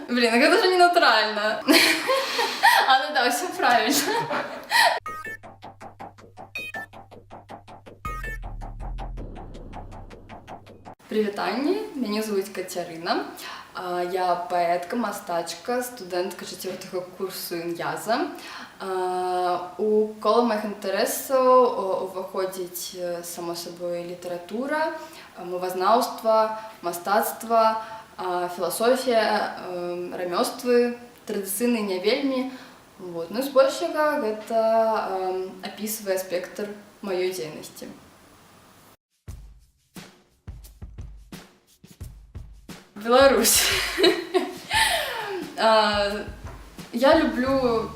Блин, это же не натурально. А, ну да, все правильно. Привітанні, мяне зовут Кацярына. Я паэтка, мастачка, студэнтка 4-го курсу ІНЯЗа. У кола моих інтарэсаў уваходзіць, само собой, літаратура, мовазнаўства, мастацтва, філасофія, рамёствы, традыцыйныя не вельмі. Вот. Ну і збольшага гэта апісвае спектр маёй дзейнасці. Беларусь. Я люблю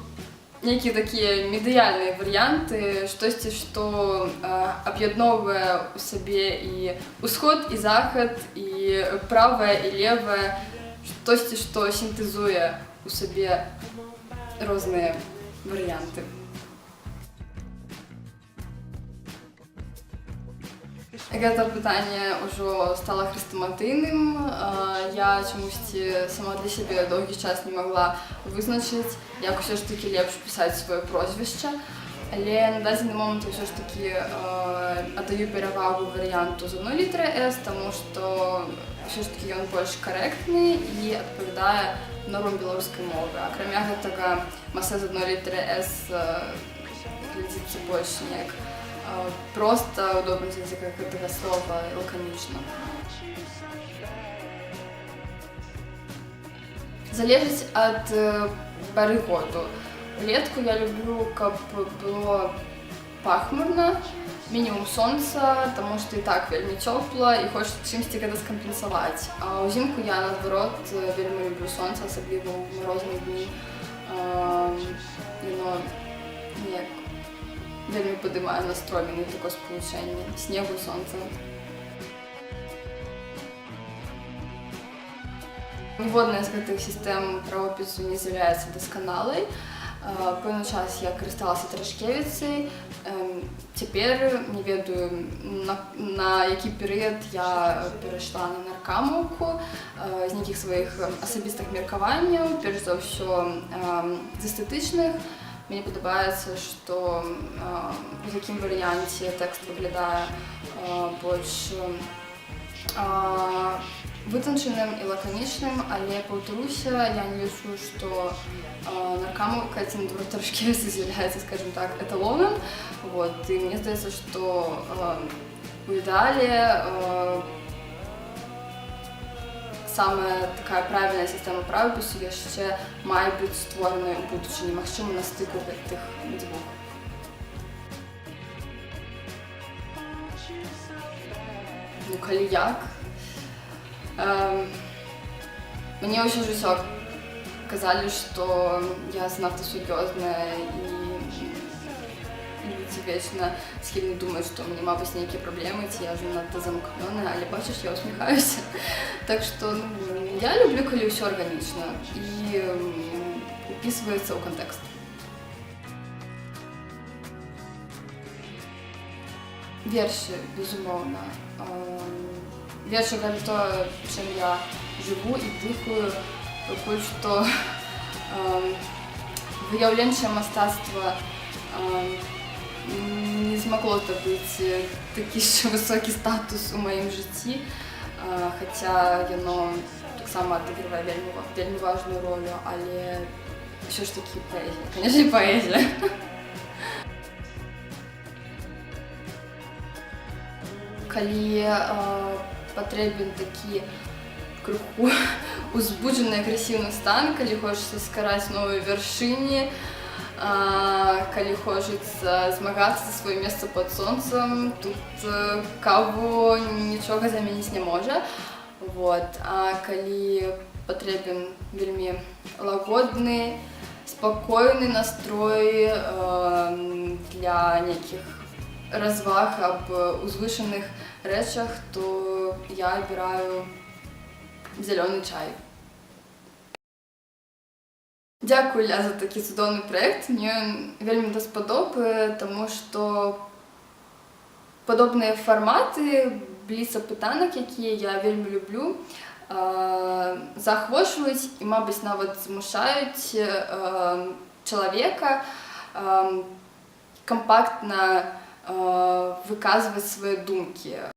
некие такие медыяльные варианты, штосьці, што аб'ядноўвае у сабе і ўсход, і захад, і правае, і левае, штосьці, што сінтэзуе у сабе розныя варыянты. Гэта пытанне ўжо стала хрэстаматыйным. Я чамусьці сама для сябе доўгі час не магла вызначыць, як усё ж такі лепш пісаць сваё прозвішча. Але на дадзены момант ўсё ж такі аддаю перавагу варыянту з адной літары «С», таму што ўсё ж такі ён больш карэктны і адпавядае нормам беларускай мовы. Акрамя гэтага, маса з адной літары «С» глядзіцца больш неяк просто у добрым сэнсе гэтага слова, лаканічна. Залежыць ад пары году. Влетку я люблю, каб было пахмурна, мінімум сонца, таму што і так вельмі цёпла і хочацца чымсьці гэта скампенсаваць. А ўзімку я, наадварот, вельмі люблю сонца, асабліва ў марозныя дні. Яно неяк вельмі падымае настрой, мене такое спалучэнне снегу і сонца. Ніводная з гэтых сістэм правапісу не з'яўляецца дасканалай. Пэўны час я карысталася Трашкевіцай. Цяпер не ведаю, на які перыяд я перайшла на наркамаўку з нейкіх сваіх асабістых меркаванняў, перш за ўсё з эстэтычных. Мне падабаецца, што у такім варыянце тэкст выглядае больш вытанчаным і лаканічным, але, паўтаруся, я не лічу, што наркамаўка ці наадварот Трашкевіца з'яўляецца, скажем так, эталонам. І мне здаецца, што у ідэале самая такая правільная сістэма правапісу яшчэ мае быць створаная ў будучыні, магчыма, на стыку гэтых дзвюх. Ну, калі як. Мне ўсё жыццё казалі, што я занадта сур'ёзная і людзі вечна схільны думаць, што мне, мабыць, нейкія праблемы, ці я занадта замкнёная, але бачыш, я усміхаюся. Так што я люблю, калі ўсё арганічна і упісваецца ў кантэкст. Вершы, безумоўна. Вершы гэта тое, чым я жыву і дыхаю, пакуль што выяўленчае мастацтва не змагло здабыць такі ж высокі статус у маім жыцці, хаця яно таксама адыгрывае вельмі важную ролю, але ўсё ж такі паэзія, канешне, паэзія. Калі патрэбен такі крыху узбуджаны агрэсіўны стан, калі хочацца скараць новыя вяршыні, калі хочацца змагацца за сваё месца пад сонцам, тут каву нічога замяніць не можа. А калі патрэбен вельмі лагодны, спакойны настрой для нейкіх разваг аб узвышаных рэчах, то я абіраю зялёны чай. Дзякую, Ля, за такі цудоўны праект. Мне вельмі даспадобы, таму што падобныя фарматы бліц апытанак, якія я вельмі люблю, заахвочваюць і, мабыць, нават змушаюць чалавека кампактна выказваць свае думкі.